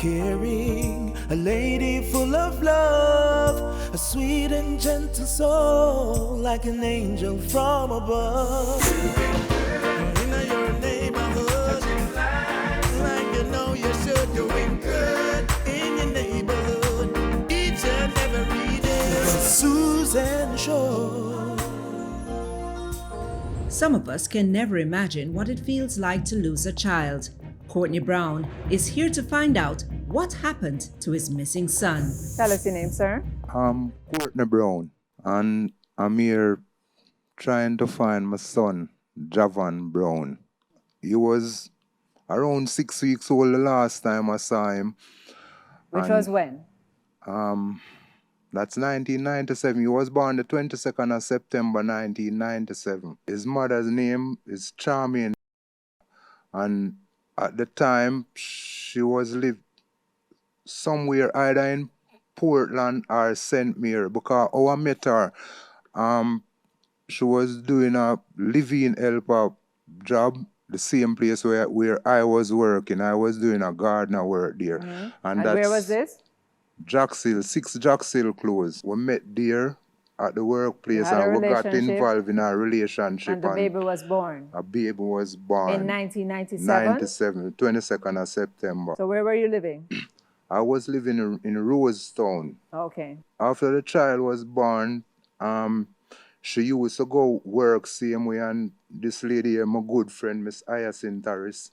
caring, a lady full of love, a sweet and gentle soul, like an angel from above. In your neighborhood, like you know you should, doing good in your neighborhood, each and every day. Susan Show. Some of us can never imagine what it feels like to lose a child. Courtney Brown is here to find out what happened to his missing son. Tell us your name, sir. I'm Courtney Brown, and I'm here trying to find my son, Javan Brown. He was around 6 weeks old the last time I saw him. Which was when? That's 1997. He was born the 22nd of September 1997. His mother's name is Charmaine, and at the time she was lived somewhere either in Portland or St. Mary, because I met her. She was doing a live-in helper job, the same place where I was working. I was doing a gardener work there. Mm-hmm. And where was this? Jackshill, 6 Jackshill Close. We met there at the workplace and we got involved in a relationship. And the baby was born? A baby was born. In 1997? 97, 22nd of September. So where were you living? I was living in Rosetown. Okay. After the child was born, she used to go work same way, and this lady, my good friend, Miss Hyacinth Harris,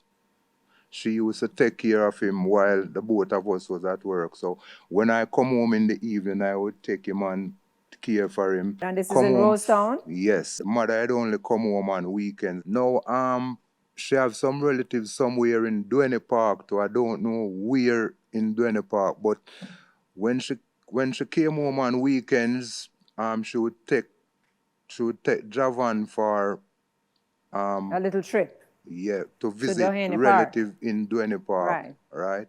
she used to take care of him while the both of us was at work. So when I come home in the evening, I would take him and care for him. And this is in Rosetown? Yes. Mother had only come home on weekends. Now, she have some relatives somewhere in Duane Park, too. I don't know where in Duane Park, but when she came home on weekends, she would take Javan for a little trip. Yeah, to visit relative in Duane Park. Right.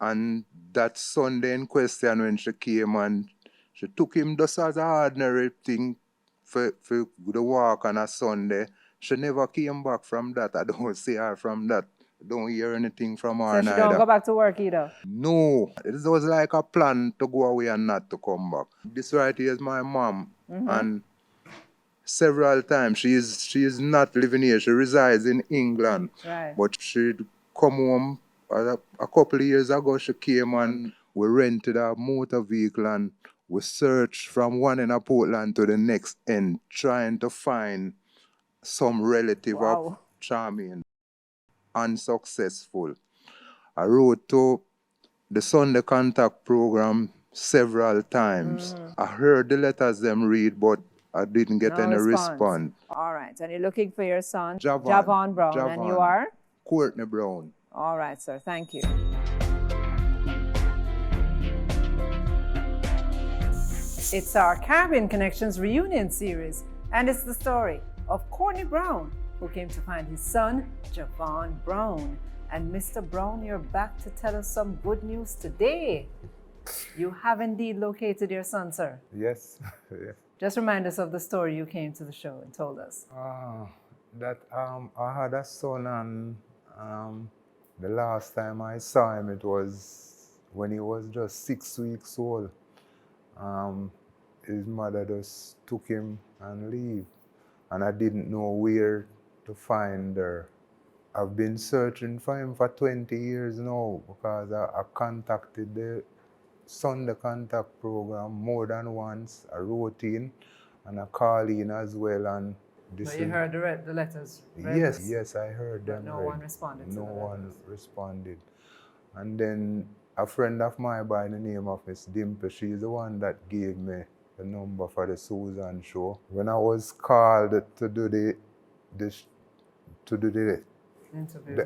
And that Sunday in question when she came, and she took him just as an ordinary thing for the walk on a Sunday. She never came back from that. I don't see her from that. I don't hear anything from her. So she don't go back to work either? No. It was like a plan to go away and not to come back. This right here is my mom. Mm-hmm. And several times she is not living here. She resides in England. Right. But she'd come home a couple of years ago. She came and we rented a motor vehicle and we searched from one end of Portland to the next end, trying to find some relative of Charmaine. Unsuccessful. I wrote to the Sunday Contact program several times. I heard the letters them read, but I didn't get any response. All right. And you're looking for your son, Javan Brown. Javan. And you are? Courtney Brown. All right, sir. Thank you. It's our Caribbean Connections reunion series, and it's the story of Courtney Brown, who came to find his son, Javan Brown. And Mr. Brown, you're back to tell us some good news today. You have indeed located your son, sir. Yes. Yes. Just remind us of the story you came to the show and told us. I had a son, and the last time I saw him, it was when he was just 6 weeks old. His mother just took him and leave, and I didn't know where to find her. I've been searching for him for 20 years now because I contacted the Sunday Contact program more than once. I wrote in and I called in as well. And but you heard the letters? Yes, I heard them. But no one responded to No the one letters. responded. And then a friend of mine by the name of Miss Dimple, she's the one that gave me the number for the Susan Show. When I was called to do the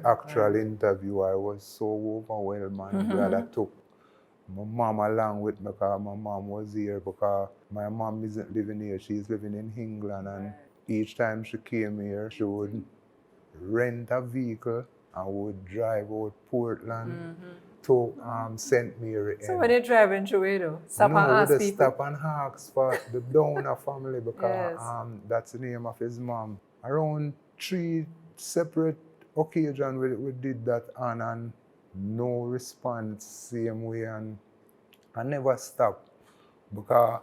actual interview, I was so overwhelmed, and glad I took my mom along with me, because my mom was here, because my mom isn't living here, she's living in England, and each time she came here, she would rent a vehicle and would drive out Portland to St. Mary. So when you're driving through it, stop and ask people? Stop and ask for the Downer family, because that's the name of his mom. Around 3 separate occasions we did that on, and no response same way, and I never stopped because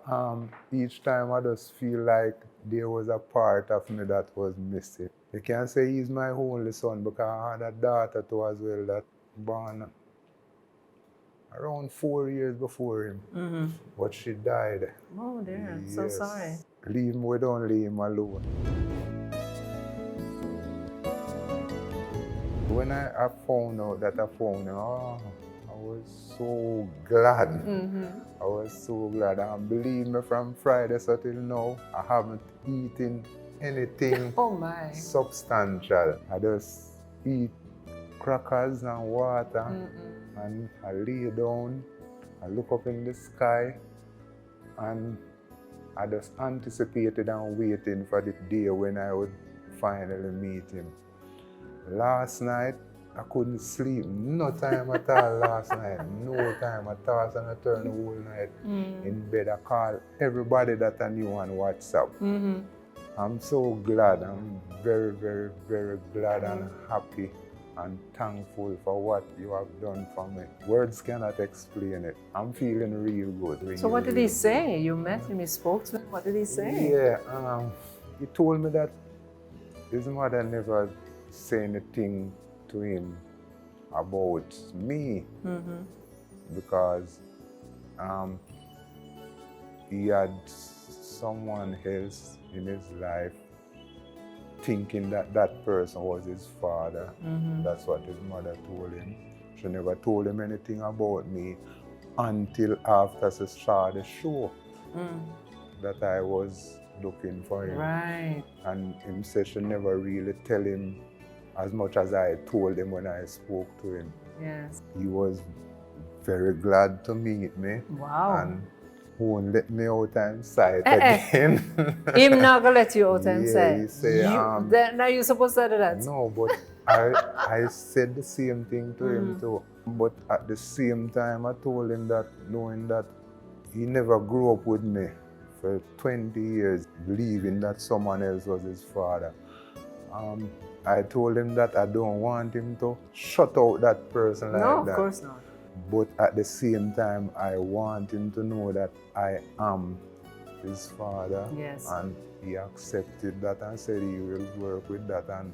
each time I just feel like there was a part of me that was missing. You can say he's my only son because I had a daughter too as well that born around 4 years before him, but she died. Oh dear, so sorry. Leave him, we don't leave him alone. When I found out that I found him, I was so glad. I was so glad. And believe me, from Friday so till now, I haven't eaten anything Oh my. substantial. I just eat crackers and water, and I lay down, I look up in the sky, and I just anticipated and waiting for the day when I would finally meet him. Last night, I couldn't sleep. No time at all last night. No time. I tossed and I turned the whole night in bed. I called everybody that I knew on WhatsApp. I'm so glad. I'm very, very, very glad and happy and thankful for what you have done for me. Words cannot explain it. I'm feeling real good. So what did he say? You met him, you spoke to him, what did he say? Yeah, he told me that his mother never said anything to him about me because he had someone else in his life thinking that that person was his father. That's what his mother told him. She never told him anything about me until after she saw the show that I was looking for him. Right. And him said she never really tell him as much as I told him when I spoke to him. Yes. He was very glad to meet me. Wow. And won't let me out inside again. Him not gonna let you out inside. Yeah, he say, now you're supposed to do that. No, but I said the same thing to him too. But at the same time, I told him that knowing that he never grew up with me for 20 years, believing that someone else was his father. I told him that I don't want him to shut out that person like that. No, of course not. But at the same time, I want him to know that I am his father. Yes. And he accepted that and said he will work with that. And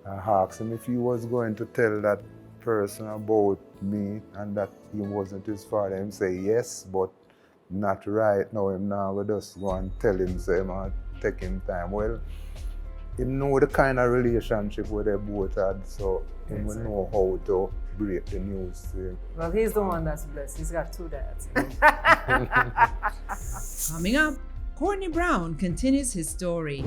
I asked him if he was going to tell that person about me and that he wasn't his father. He said yes, but not right now. Him now we just go and tell him, so him and take him time. Well, he know the kind of relationship where they both had, so he will know how to break the news to him. Well, he's the one that's blessed. He's got two dads. Coming up, Courtney Brown continues his story.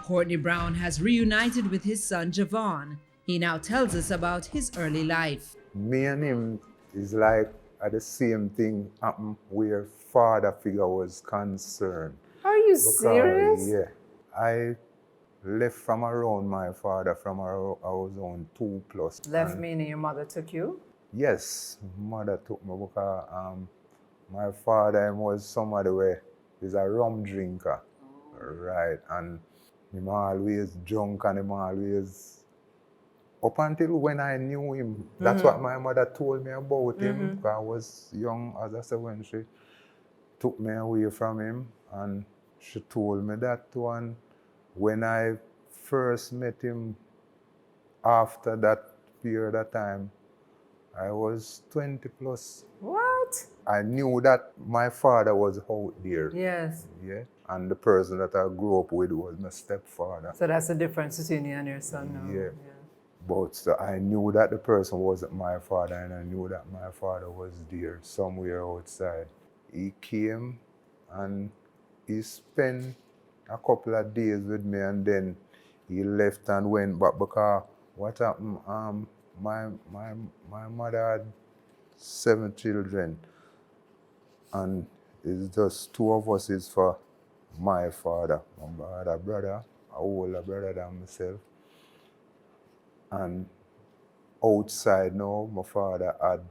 Courtney Brown has reunited with his son Javan. He now tells us about his early life. Me and him is like the same thing happened where father figure was concerned. Are you serious? Yeah. I left from around my father from around, I was on 2+. Left meaning your mother took you? Yes, mother took me because my father was somebody where he's a rum drinker. Right, and him always drunk and him always, up until when I knew him, that's what my mother told me about him, because I was young, as I said, when she took me away from him, and she told me that too. And when I first met him, after that period of time, I was 20+. What? I knew that my father was out there. Yes. Yeah. And the person that I grew up with was my stepfather. So that's the difference between you and your son now. Yeah. But so I knew that the person wasn't my father, and I knew that my father was there somewhere outside. He came and he spent a couple of days with me, and then he left and went back because what happened, my mother had 7 children, and it's just 2 of us is for my father. I had a brother, an older brother than myself. And outside now, my father had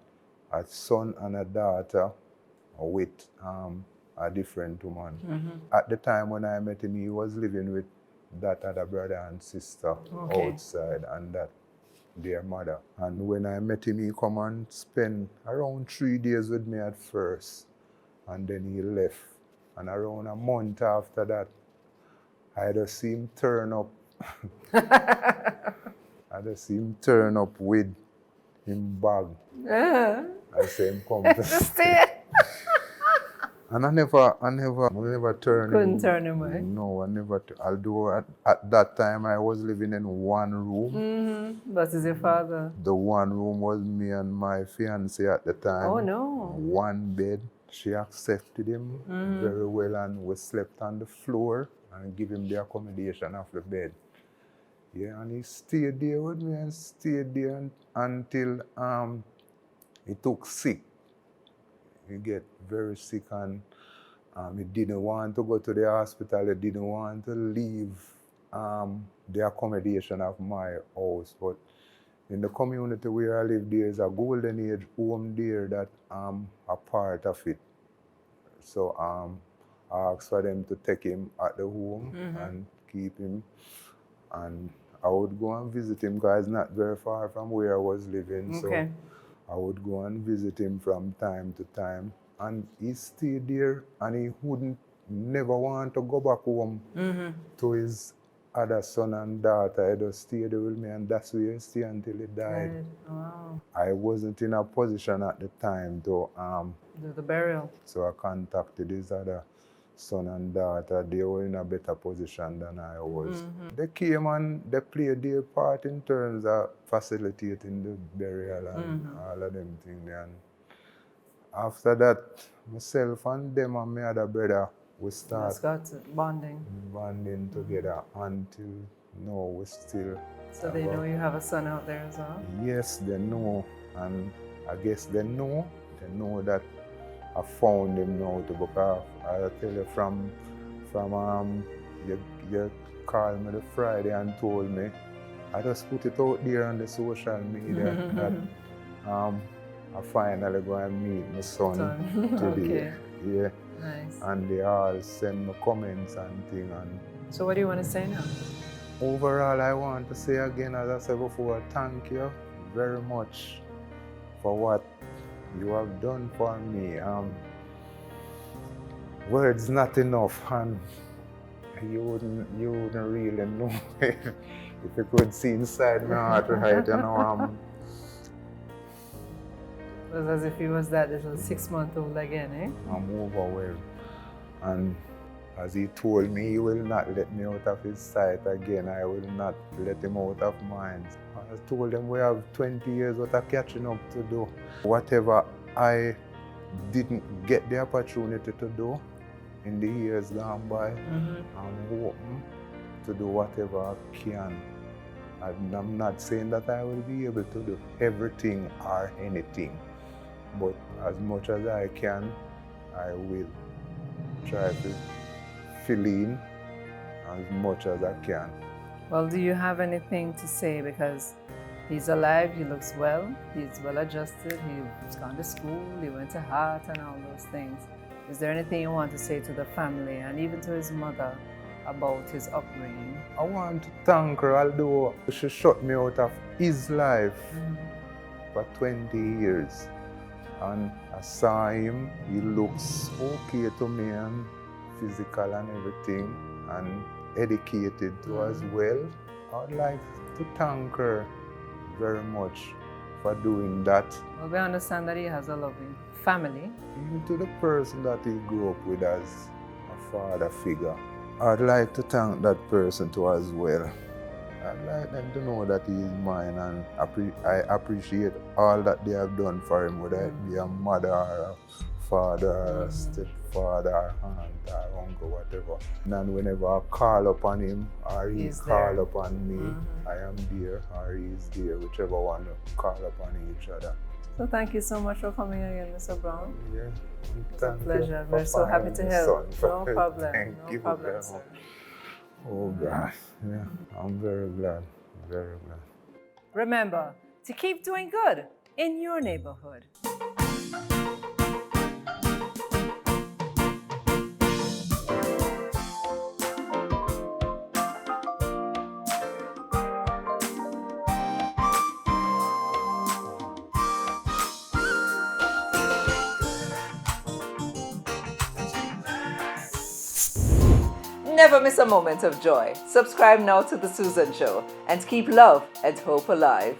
a son and a daughter with a different woman. At the time when I met him, he was living with that other brother and sister outside and that their mother. And when I met him, he come and spend around 3 days with me at first. And then he left. And around a month after that, I just see him turn up. I just see him turn up with him bag. I say him come to stay. And I never turned him. Couldn't turn him away. No, I never. Although at that time I was living in one room. But is your father? The one room was me and my fiancée at the time. Oh no. One bed. She accepted him very well, and we slept on the floor and give him the accommodation of the bed. Yeah, and he stayed there with me and stayed there until he took sick. He get very sick and he didn't want to go to the hospital. He didn't want to leave the accommodation of my house. But in the community where I live, there is a golden age home there that I'm a part of it. So I asked for them to take him at the home and keep him. And I would go and visit him because it's not very far from where I was living. Okay. So I would go and visit him from time to time. And he stayed there and he wouldn't never want to go back home to his other son and daughter. He just stayed there with me, and that's where he stayed until he died. Right. Wow. I wasn't in a position at the time to Do the burial. so I contacted his other son and daughter. They were in a better position than I was. They came and they played their part in terms of facilitating the burial and all of them things. And after that, myself and them and my other brother, we start That's got it. bonding together until now we still. So they know you have a son out there as well? Yes, they know, and I guess they know that I found him now to because I tell you from you called me the Friday and told me, I just put it out there on the social media that I finally go and meet my son today. Okay. Yeah. Nice. And they all send me comments and things. And So what do you want to say now? overall, I want to say again, as I said before, thank you very much for what you have done for me. Words not enough, and you wouldn't really know if you could see inside my heart right, you know. It was as if he was that little 6-month-old again, eh? I'm overwhelmed. And as he told me, he will not let me out of his sight again. I will not let him out of mine. I told him we have 20 years worth of catching up to do. Whatever I didn't get the opportunity to do in the years gone by, I'm hoping to do whatever I can. And I'm not saying that I will be able to do everything or anything, but as much as I can, I will try to fill in as much as I can. Well, do you have anything to say? Because he's alive, he looks well, he's well adjusted, he's gone to school, he went to Hart and all those things. Is there anything you want to say to the family and even to his mother about his upbringing? I want to thank her, although she shut me out of his life for 20 years. And I saw him, he looks okay to me and physical and everything, and educated too as well. I'd like to thank her very much for doing that. Well, we understand that he has a loving family. Even to the person that he grew up with as a father figure. I'd like to thank that person too as well. I'd like them to know that he is mine, and I appreciate all that they have done for him, whether it be a mother or a father or a stepfather or aunt or uncle, whatever. And whenever I call upon him or he call upon me, I am there or he is there, whichever one call upon each other. So thank you so much for coming again, Mr. Brown. Yeah, It's a pleasure. We're so happy to help. No problem. Thank you No problem, very sir. much. Oh God, yeah, I'm very glad, very glad. Remember to keep doing good in your neighborhood. Never miss a moment of joy. Subscribe now to The Susan Show and keep love and hope alive.